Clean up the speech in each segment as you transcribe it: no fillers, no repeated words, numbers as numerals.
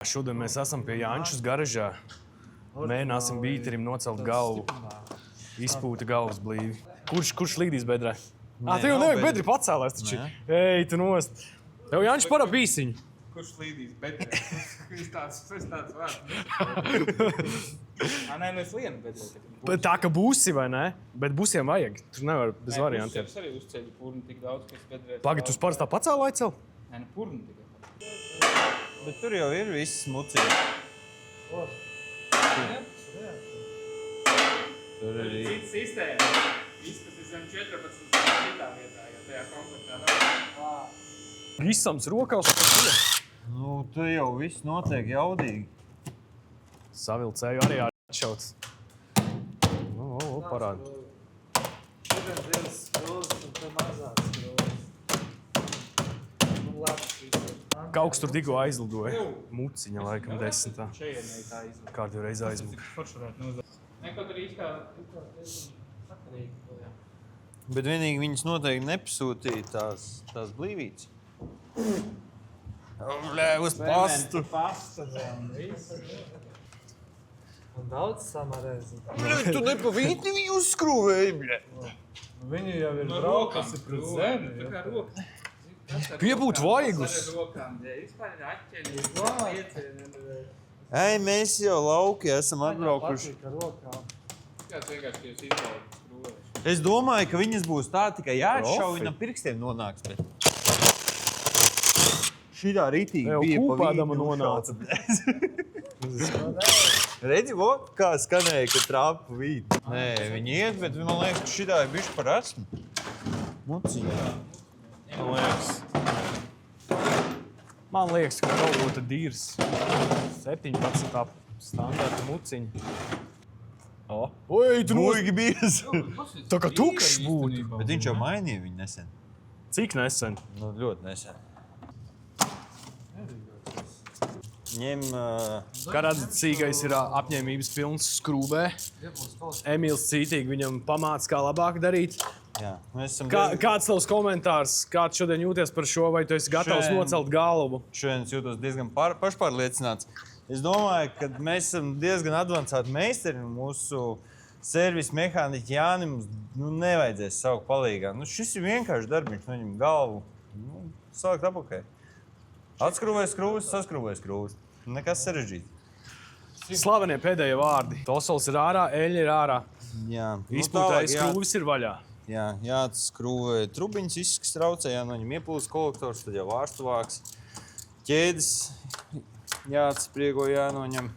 Šodien mēs esam pie Jančus garažā. Mēģināsim bīterim nocelt galvu. Izpūta galvas blīvi. Kurš līdīs bedrē? Tev jau nevajag bedri pacēlēs taču. Ej, tu nost. Tev Jančs parā bīsiņu. Kurš līdīs bedrē? Es tāds vārds. Nē, nu es lienu bedrē. Tā ka būsi vai ne? Bet būsiem vajag. Tur nevar bez variantiem. Es arī uzceļu purnu tik daudz, ka es bedrē... Pagad, tu parasti tā pacēlē cel? Nē, nu purnu tikai. Bet tur jau ir viss mucīgi. Tur ir Cits sistēma. Izpēc zem 14 šitā vietā, jo tajā komplektā nav. Visams rokās par to. Nu, tu jau viss notiek jaudīgi. Savilcēju arī atšauts. Parādi. Šodien divas skrūzes un te mazās skrūzes. Nu, labs viss. Kaut kas tur tikko aizlidoja. Muciņa laikam 10. Šeienei tā izlūk. Kādu reiz aizmuka. Forši varētu nozāt. Nekot arī izkā sakarīgi. Bet vienīgi viņas noteikti nepasūtīja tās blīvītes. Blē, uz pastu. Pasta un viss. Un daudz samarēzi. Blē, tu nepavīti viņu uzskrūvēji, blē. Viņi jau ir No braukasi rokām. pret zemi. Tā kā rokas. Piebūt vajagus. Ar rokām. Vispār ir atķeļi. Ei, mēs jau lauki esam atbraukuši. Patīk ar rokām. Kāds vienkārši jūs izlaukt skrūvēši. Es domāju, ka viņas būs tā tikai jāatšaujina pirkstiem nonāks, bet... Šitā rītīgi Jau bija kūpādama nonāca. Redzi, vot, kā skanēja, ka trāpa vīti. Nē, viņi iet, bet man liekas, ka šitā ir bišķi par esmu. Muciņā. Man liekas, ka kaut ko tad dīrs. 17. standarta muciņa. Oi, tu nost! Muigi bies. Tā kā tukšs būtu. Bet viņš jau mainīja viņu nesen. Cik nesen? Nu, ļoti nesen. Ņem... Kā redzat, Cīgais ir apņēmības pilns skrūvē. Emīls cītīgi viņam pamāca, kā labāk darīt. Jā, mēs esam... Kāds tavs komentārs? Kāds šodien jūties par šo? Vai tu esi gatavs nocelt galvu? Šodien es jūtos diezgan pašpārliecināts. Es domāju, ka mēs esam diezgan advancēti meistari. Mūsu servisa mehāniķi Jāni mums nevajadzēs saukt palīgā. Šis ir vienkārši darbiņš, noņem galvu. Salikt apakai. Atskrūvēja skrūves, saskrūvēja skrūves. Nekas sarežģīts. Slavenie pēdējie vārdi. Tosols ir ārā, eļļa ir ārā. Jā. Izpūtējas skrūvis ir vaļā. Jā, jāatskrūvē trubiņas, viss, kas traucē, jānoņem iepūles kolektors, tad jau vārstu vāks. Ķēdes jāatspriego, jānoņem.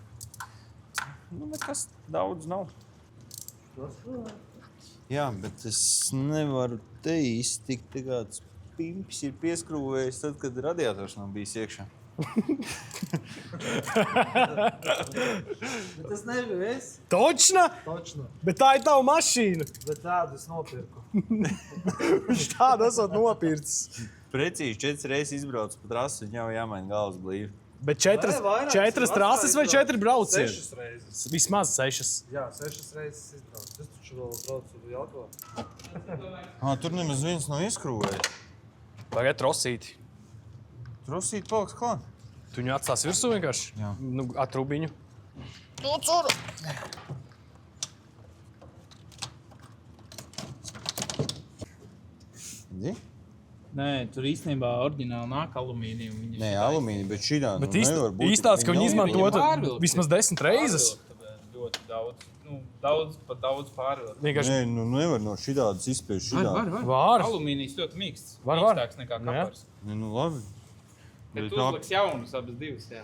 Nekas daudz nav. Jā, bet es nevaru te iztikt, tā kāds pimpis ir pieskrūvējis tad, kad radiators nav bijis iekšā. Bet tas nebija es. Točna? Točno. Bet tā ir tava mašīna. Bet tādu es nopirku. Viņš tādu esot nopircis. Precīzi 4 reizes izbrauc pa trasu, viņam jau jāmaina galvas blīvi. Bet 4 trases vai 4 braucieni? 6 reizes. Vismaz 6. Jā, 6 reizes izbraucu. Es taču vēl braucu uz Jelgavā. Tur nemaz viens nav ieskrūvējis. Tagad trosīti. Trusīt paliks klāt. Tu viņu atstās virsū vienkārši? Jā. Ar trubiņu. Redzi? Nē, tur īstenībā oriģināli nāk alumīnija. Nē, alumīnija, bet šitā Bet nevar būt. īstāds, ka viņi Viņam izmantotu pārvilkt. vismaz 10 reizes. Ļoti daudz. Pat daudz pārvilkt. Vienkārši Nē, nevar no šitādas izspiest šitā. var. Alumīnijas ļoti mīksts. Var. Mīkstāks nekā Nu, jā. kapars. Nē, labi. Bet Bet tu uzliks jaunus abas divas, jā.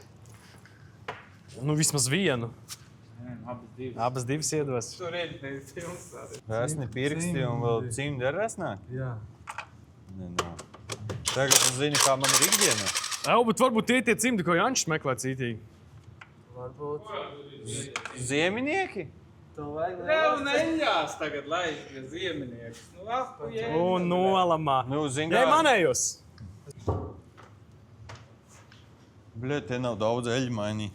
Vismaz vienu. Abas divas. Abas divas iedos. Tur ir films tādi. Resni pirksti un vēl cimdi ar resnāk? Jā. Nē, nav. Tagad tu zini, kā man ir ikdienā. Bet varbūt tie cimdi, ko Jančs meklē cītīgi. Varbūt. Zieminieki? Tev vajag Tev neļās tagad laist pie zieminieks. Lapu jēga. Un nolamā. Zini, Jai manējos. Bļet, te nav daudz eļu mainī.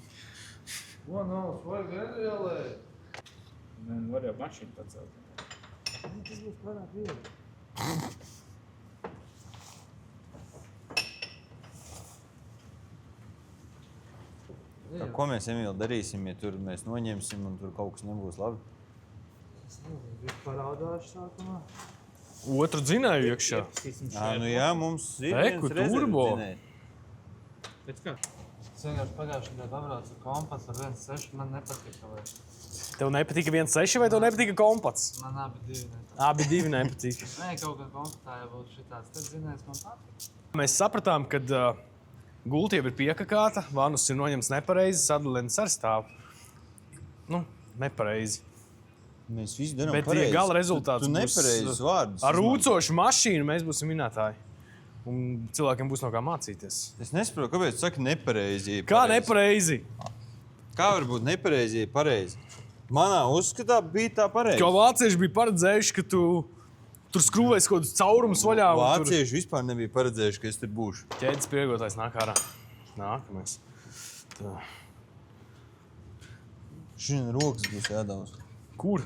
Nav, vajag ielēt. Var jau mašīnu pacelt. Tas būs pārāk viegli. Ko mēs, Emīl, darīsim, ja tur mēs noņemsim un tur kaut kas nebūs labi? Es nezinu, viņš parādās sākumā. Otru dzinēju iekšā. Nu jā, mums ir Eku, turbo. Pēc kā? Es vienkārši pagājušajā gadā pabraucu ar kompats ar 1.6, man nepatika. Vai. Tev nepatika 1.6 vai tev nepatika kompats? Man abi divi nepatika. Abi divi nepatika. Nē, kaut kā kompatā jau būtu šitāds. Tad zinājums man patika. Mēs sapratām, ka gulta jau ir piekakāta, vanus ir noņemts nepareizi, sadalījums ar stāvu. Nu, nepareizi. Mēs visi darām Bet pareizi. gala rezultāts Tu būs, nepareizus vārdus. Ar rūcošu mašīnu mēs būsim vinētāji. Un cilvēkiem būs no kā mācīties. Es nesaprotu, kāpēc tu saki nepareizi. Kā nepareizi? Kā var būt nepareizi, ja pareizi? Manā uzskatā bija tā pareizi. Jo vācieši bija paredzējuši, ka tu tur skrūvēsi kaut kādus caurumus vaļā. Vācieši vispār nebija paredzējuši, ka es tur būšu. Ķēdes priegotājs nāk ārā. Nākamais. Tā. Šodien rokas būs jādauns. Kur?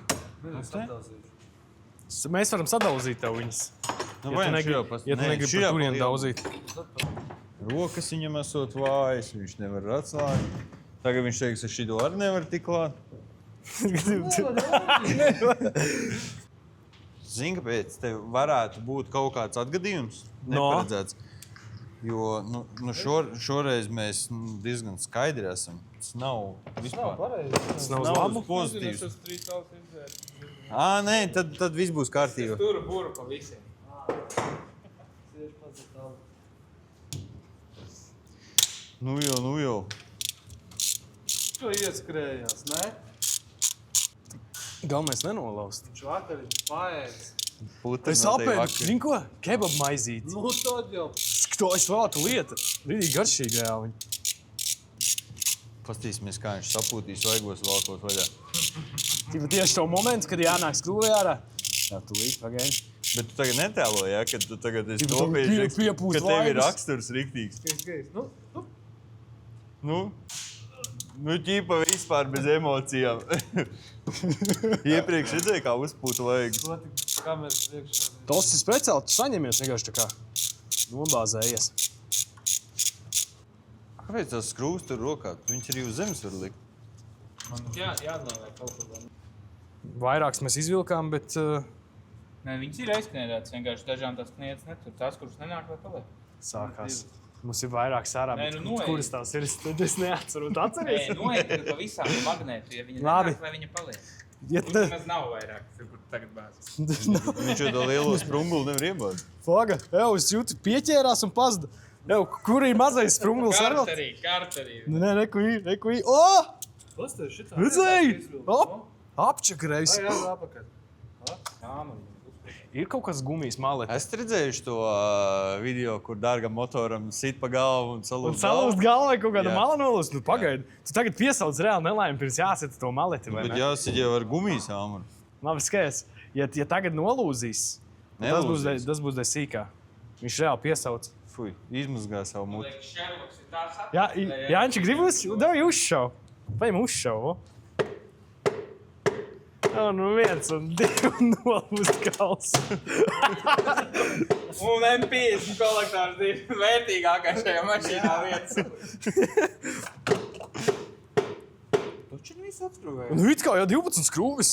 Mēs varam sadalzīt tev viņas. Nu, Ja tu negribi par turien daudzīt. Rokas viņam esot vājas, viņš nevar atslāgt. Tagad viņš teiks, ka šito arī nevar tik klāt. Zini, kāpēc tev varētu būt kaut kāds atgadījums? Neparedzēts. Jo šoreiz mēs diezgan skaidri esam. Tas nav vispār. Tas nav uz labu. Pozitīvs. Es 3 tāls izdzēru. Nē, tad viss būs kārtībā. Es turu buru pa visiem. Nu jau. Tu ieskrējās, ne? Galvenais nenolaust. Viņš vakar ir paēdis. Es apēdu, zini ko? Kebab maizīti. Nu, tad jau. To es vēlētu lieta. Rīdīgi garšīgi reāli. Pastīsimies, kā viņš sapūtīs vaigos valkot vaļā. Tieši to momentu, kad jānāk skrūvē ārā. Jā, tu līdz pagaidi. Bet tu tagad netēlo, ja? Kad tu tagad esi Tipa, nopietni, piepūst ka tev ir vaigus. raksturs riktīgs. Nu, Nu, ķīpa vispār bez emocijām. Iepriekš redzēji, kā uzpūta vaigas. to tik kameras priekšā. Tas ir speciāli, tu saņemies vienkārši tā kā nobāzējies. Kāpēc tās skrūvas tur rokā? Viņš arī uz zemes var likt. Jā, jāatnāvē kaut kur. Vairāks mēs izvilkām, bet Nē, viņas ir aizkniedētas. Vienkārši dažām tās kniedas netur. Tās, kuras nenāk, vai paliek. sākās. Mums ir vairāks ārā, Nē, bet nu noej. kuras tās ir, tad es neatceru. Tu Nē, atceries? noiet pa visām magnētu, ja viņa Labi. nenāk, vai viņa paliek. Ja Tur te... nemaz nav vairāk, tur, kur tagad bāzes. Viņš jau to lielo sprunguli nevar iebāzt. Faga, jau, es jūtu pieķērās un pazda. Jau, kur ir mazais sprungulis ar vēl? Karterī. Nē, neku ī. O! Pastāv šitā. Redzēji? Op! Apčakarējis. Jā, apakaļ. Jā, man. Ir kaut kas gumijas malete. Es redzējuši to video, kur dārgam motoram sit pa galvu un Un salūst salūst galvai kaut kāda Jā. mala nolūst. Nu, pagaidi. Tu tagad piesauc reāli nelaimi, pirms jāsita to maleti, vai Bet ne? jāsit jau ar gumijas āmuru. Labi, skaties. Ja tagad nolūzīs, Nelūzīs. tas būs dēļ sīkā. Viņš reāli piesauc. Fuj, izmazgā savu muti. Liekas, Šerloks ir tāds Jā, atpakaļ, Jāņķi grib Davi uzšau. Paņem uzšau. Nu viens un divi un nolūst gals. Un M50 kolektārs ir vērtīgākais šajā mašīnā lietas. Taču ir viss atskrūvēja. Nu it kā jau 12 skrūvis.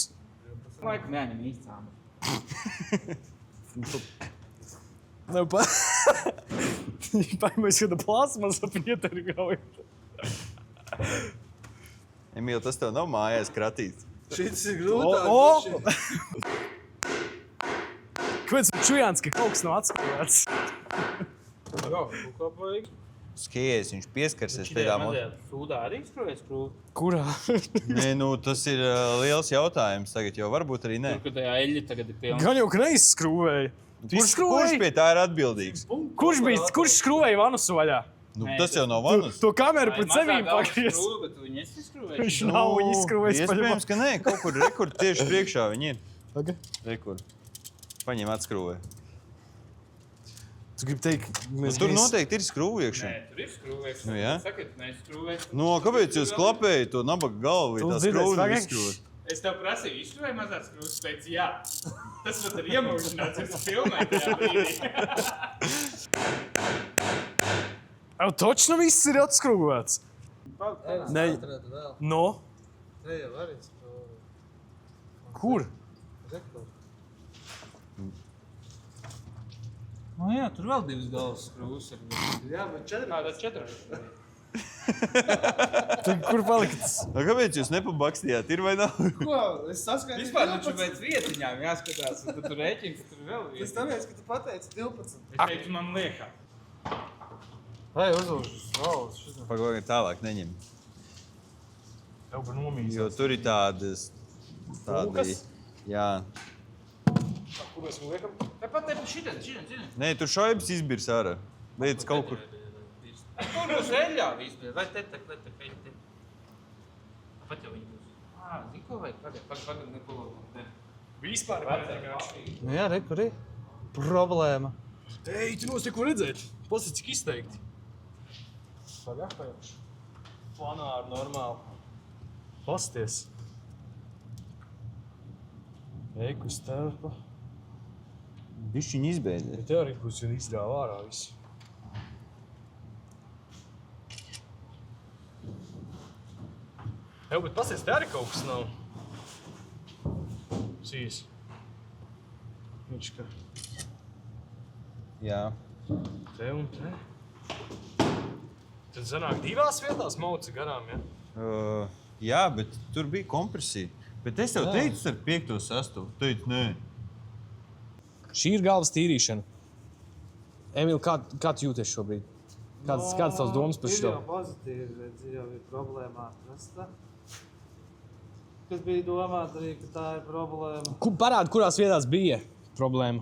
Laikam jāņem īstām. Nu, Paņemais, kāda plasmas ap ieteri gauj. Emīl, tas tev nav mājās kratīts. Šis ir grūtāk. O! Kāpēc čujāns, ka kaut kas nav atskrūvēts? Jā, ko vajag? Skaties, viņš pieskarsies pie tā motora. Sūdā arī skrūvēja skrūvi. Kurā? Nē, nu tas ir liels jautājums tagad, jo varbūt arī nē. Tur, kad tajā eļļa tagad ir pilna. Gan jau, ka neizskrūvēja. Kurš pie tā ir atbildīgs? Kurš skrūvēja vanusu vaļā? Nu, Nē, tas jau nav vanas. To kameru pret sevīm pagriez. pagriez. Bet tu viņu esi skrūvējis. Viņš nav viņu izskrūvējis. Iespējams, ka nē, kaut kur rekur tieši priekšā viņi ir. Okay. Rekur. Paņem atskrūvē. Tu gribi teikt, mēs Tur noteikti ir skrūvi iekšā. Nē, tur ir skrūvējis. Nu, jā. Sakiet, nē, skrūvējis. Nu, kāpēc jūs klapējat to nabaga galvu, ja Tu tā dzirdēsi, skrūvi pagaid. izskrūvē? Es tev prasīju, izskrūvēji mazās skrūves, teici, jā. Tas pat ir iemūžināts, es filmēju tajā brīdī. Jau točno viss ir atskrūvēts. Ne. Atradu vēl. No? Te jau arī spēlē. Kur? Rekord. Nu jā, tur vēl 2 galvas skrūvas ir. Jā, bet 4. Tāda 4. Kur palika tas? Kāpēc jūs nepabakstījāt? Ir vai nav? Ko? Es saskaitu Vispār taču pēc vietiņām jāskatās, un tu tur rēķini, ka tur vēl Es vietiņa. tāpēc, ka tu pateici 12. Es teicu, man liekas. Vai uzlūžas? Valdes šitā. Pagaidām tālāk neņem. Tev par nomīs. Jo tur ir tādas... Pulkas? Jā. Kur mēs viņu liekam? Tāpat te šitien. Nē, tur šaibas izbirs ārā. Lietas kaut kur. Tur būs eļļā vispār, vai te eļļa te. Tāpat jau viņi būs. Zini, ko vajag? Pagad neko. Vispār Nu jā, re, kur ir? Problēma. Ei, tu nos neko redzēt. Pasi, cik izteikti. Pagājuši. Planāri, normāli. Pasties. Eiku starpa. Bišķiņ izbēdē. Ja tev arī būs jau izrāva ārā visu. Jau, bet pasties, te arī kaut kas nav. Sīs. Viņš ka Jā. te un te. Tad sanāk divās vietās mauca garām, ja? Jā, bet tur bija kompresija. Bet es tev teicu ar 5. sastavu. Teicu, nē. Šī ir galvas tīrīšana. Emīl, kā tu jūties šobrīd? Kādas tavas domas par Ir šo? jau pozitīvi, redz, jau ir problēma atrasta. Kas bija domāt arī, ka tā ir problēma. Parādi, kurās vietās bija problēma?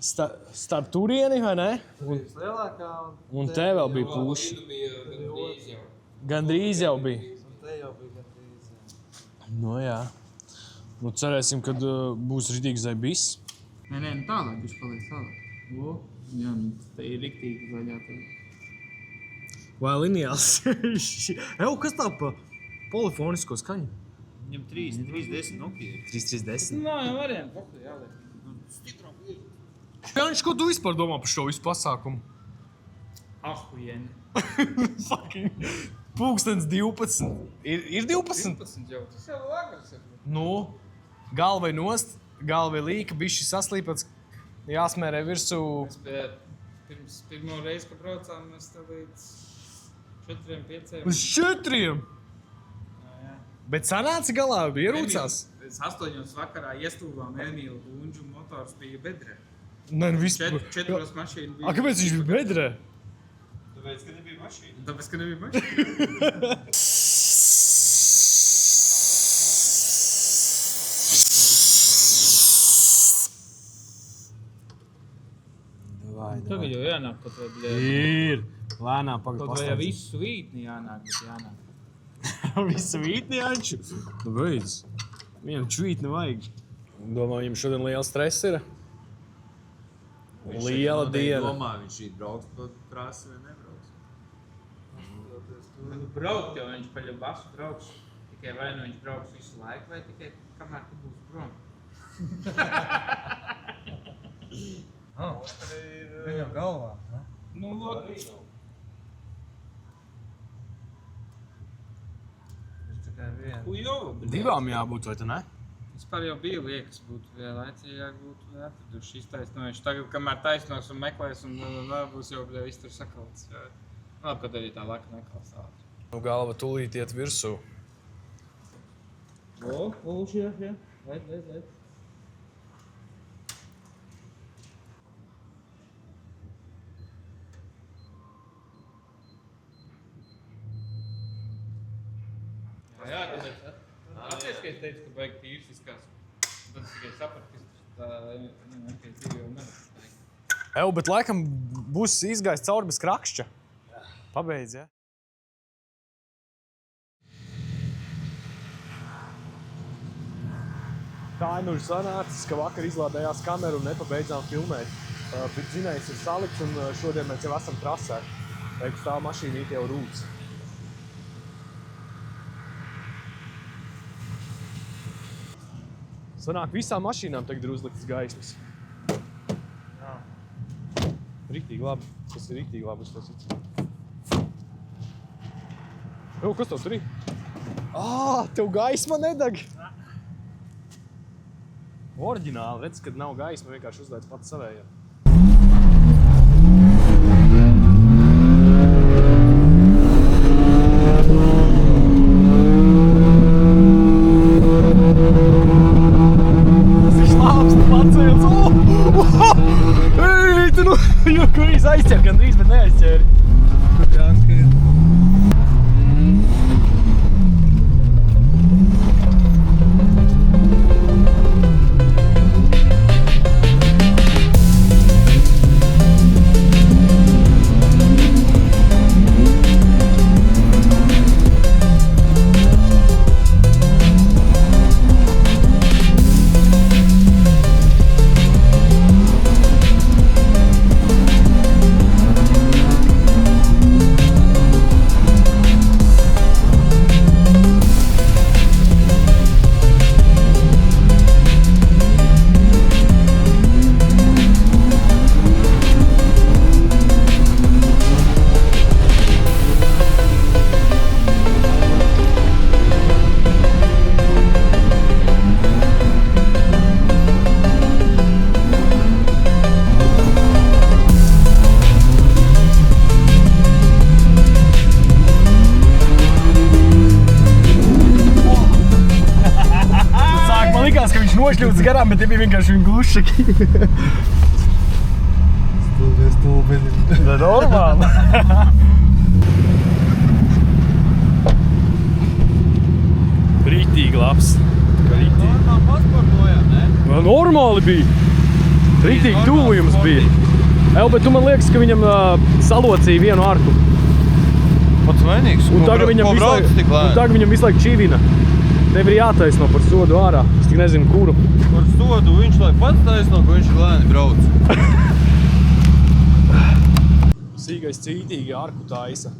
Starp turieni, vai ne? Tur lielākā Un te vēl bija puši. Gandrīz jau bija. Un te jau bija gandrīz. Jā. Nu jā. Nu cerēsim, kad būs ridīgs zaibis. Nē, nu tālāk, viņš paliek tālāk. O, jā, nu te ir riktīgi zaļā tev. Vai lineāls? Ew, kas tā pa polifonisko skaņu? Viņam 3,10 Nokia. 3,30. Nā, jau varianti, pakli jāliek. Jānis, ko tu vispār domā par šo visu pasākumu? Ahujeni. Fucking pulkstens 12. Ir 12? 12 jau, tas jau agrs ir. Nu, galvai nost, galvai līka, bišķi saslīpats, jāsmērē virsū. Mēs pirms pirmo reizi, kad braucām, mēs te līdz 4-5. Uz 4! Jā. Bet sanāca galā, bija ierūcās. Pēc 8 vakarā iestūvām Emīlu Bunģu, motors bija bedrē. Nē, nu vispār. 4 mašīnu bija. A, kāpēc viņš bija bedrē? Tāpēc, ka nebija mašīna. Tāpēc, ka nebija mašīna. Tagad jau jānāk kaut vai, bļē. Ir. Lēnām Kaut vai jau pagaid visu vītni jānāk, bet jānāk. Visu vītni jāņču. Nu, beidz. Viņam čvītni vajag. Domā, viņam šodien liela stress ir? Liela diena. Domā, viņš šī brauks pa trasi vai nebrauks. Nu, braukt jau viņš paļa basu brauks. Tikai vai nu viņš brauks visu laiku, vai tikai kamēr tu būs prom. Viņam galvā, ne? Nu, logiski. Viņš tikai vienu. Ujo, bet Divām jābūt, vai tu ne? vispār jau bija liekas, būtu vēl laicīgāk, būtu atraduši iztaisnojuši. Tagad, kamēr taisnos un meklēs, un vēl būs jau viss tur sakalts. Labi, kad arī tā laka nekalts tālāk. Nu, galva tūlīt iet virsū. Lūši, jā. Lēt. Jā, tāpēc. Atceries, ka es teicu, ka vajag tīrs izskās. Tad es tikai sapratu, ka tā MK2 jau nevar. Ew, bet laikam būs izgājis cauri bez krakšķa. Pabeidz, ja? Tā nu ir sanācis, ka vakar izlādējās kameru un nepabeidzām filmēt. Bet dzinējs ir salikts un šodien mēs jau esam trasē. Teiku, stāv mašīnīte jau rūc. Sanāk, visām mašīnām tagad ir uzliktas gaismas. Jā. Riktīgi labi. Tas ir riktīgi labi uztaisīts. Kas tev tur ir? Tev gaisma nedeg. Oriģināli, redz, kad nav gaisma, vienkārši uzliec pats savējā. Kurīs aizķer gandrīz, bet neaizķēri. Nošļūts garām, bet tie bija vienkārši viņa glušaki. Stulbeni. Tā normāli. Rītīgi labs. Normāli pasportojām, ne? Normāli bija. Rītīgi tuvojums bija. Bet tu man liekas, ka viņam salocīja vienu arku. Pats vainīgs. Un tagad viņam visu laiku čīvina. Tev ir jātaisno par sodu ārā. Es tik nezinu, kuru. Par sodu viņš lai pats taisno, ka viņš ir lēni brauc. Sīgais cītīgi arku taisa.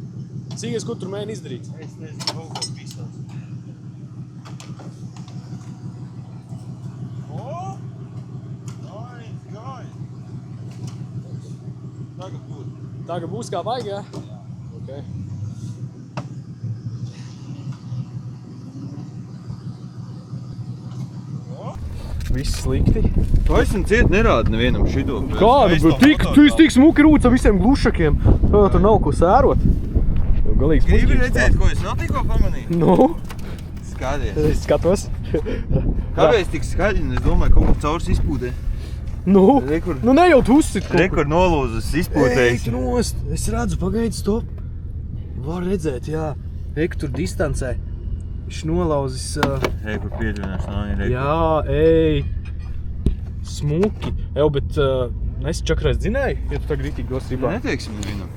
Sīgais, ko tur mēģina izdarīt? Es nezinu, kaut ko pisās. Tagad būs kā vajag, jā? Okay. Viss slikti. Taisni ciet nerāda nevienam šito. Kādu? Tik smuki rūca visiem glušakiem. Tur nav ko sērot. Galīgs Gribi redzēt, ko es nav tikko pamanīju? Nu? Skaties. Es skatos. Kāpēc tik skaļi? Es domāju, kaut ko caurs izpūtē. Nu? Rekur. Nu ne jau tu uzsit kaut ko. Rekur nolūzas izpūtējis. Ej, nost. Es redzu, pagaidi, stop. Var redzēt, jā. Ej, tur distancē. Viņš nolauzis... Rekur piedvinās nav viņa rekur. Jā, ej. Smuki. Ej, bet es čakreiz dzinēju, ja tu tagad rītīgi dos ribā. Neteiksim nevienam.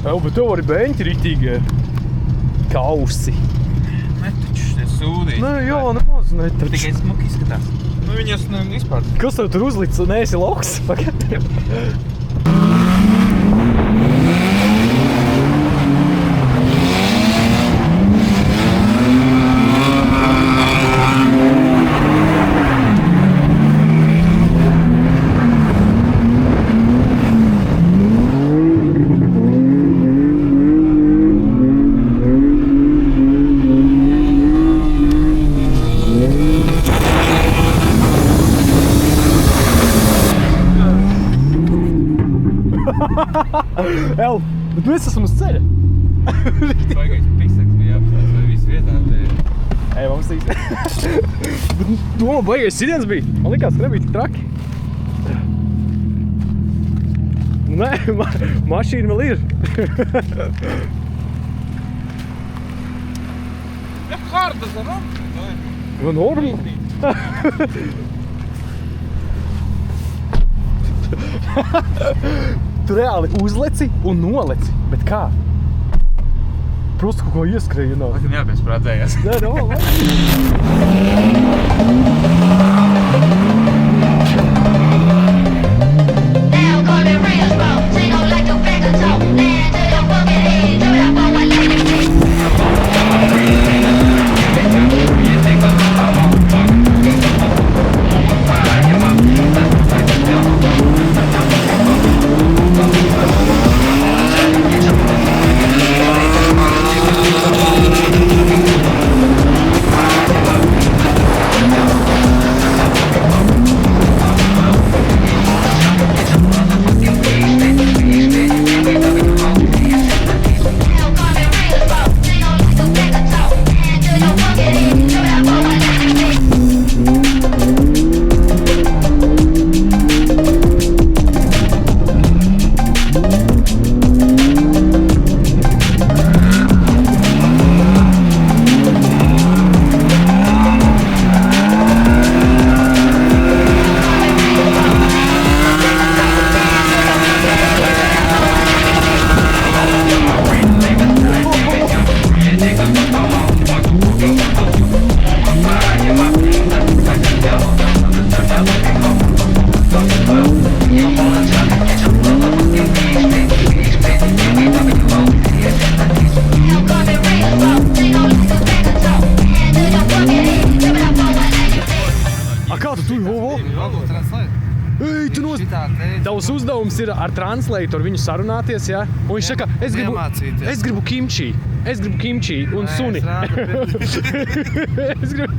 Ej, bet tev arī beņķi rītīgi kausi. Netaču, tie sūdīt. Nē, jā, nemaz netaču. Tikai smuki izskatās. Nu, viņas vispār. Kas tev tur uzlicis? Neesi lauks? Pagad. El, bet mēs esam uz ceļa. Baigais pisaks bija jāapstāst, vai viss vietā te. Ej, mums tīs. Bet domā, baigais sidiens bija. Man likās, ka nebija tik traki. Nē, mašīna vēl ir. Ja harda zaram. Nu, normāli. Tu reāli uzleci un noleci, bet kā? Prosti kaut ko ieskrēja, nav. Laikam jāpēc prātējās. Nē, nav. Now call it real smoke. She gon' like your back and toe. Land to your fucking head. Do that for what like it. tavs uzdevums ir ar translatoru viņu sarunāties, ja? Un viņš saka, Iemācīties. es gribu kimči un suni. Es gribu...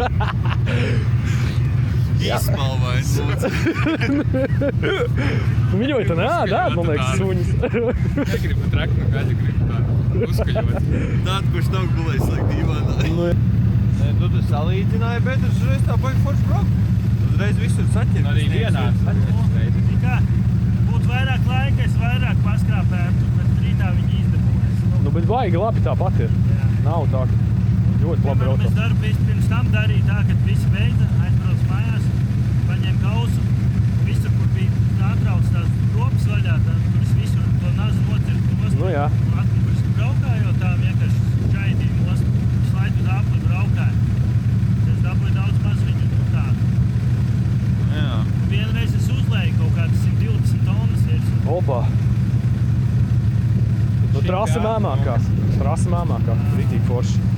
Izsmalvais. Viņu tā neād, man liekas, suņus. Negribu traknu gaļu, gribu tādu uzskaļot. Tādu, kurš nav gulējis laik dīvainā. Nu, tu salīdzināji, bet es uzreiz tā baigi forši braukt. Uzreiz visur saķer. Arī vienāds atķers reizi. Kā būtu vairāk laika, es vairāk paskrāpētu, bet rītā viņi izdabūs. Nu, bet baigi labi tāpat ir. Nav tā, ka ļoti labi Piemēram, es braukt. darbu pirms tam darīju tā, kad visi beidza, aizbrauc mājās, paņēma kausu, visur, kur bija atrauc tās ropas vaļā, tur es visur to nazu nocirtu nost. Nu jā. Atkal, kur es braukāju, jo tā vienkārši čaidīju nost, slaidu uz apli braukāju. Es dabūju daudz maz viņu tā. Jā. Vienreiz es uzlēju kaut kādas 120 tonnas virsū. Opa! Nu, trasa mēmākās. Ritīgi forši.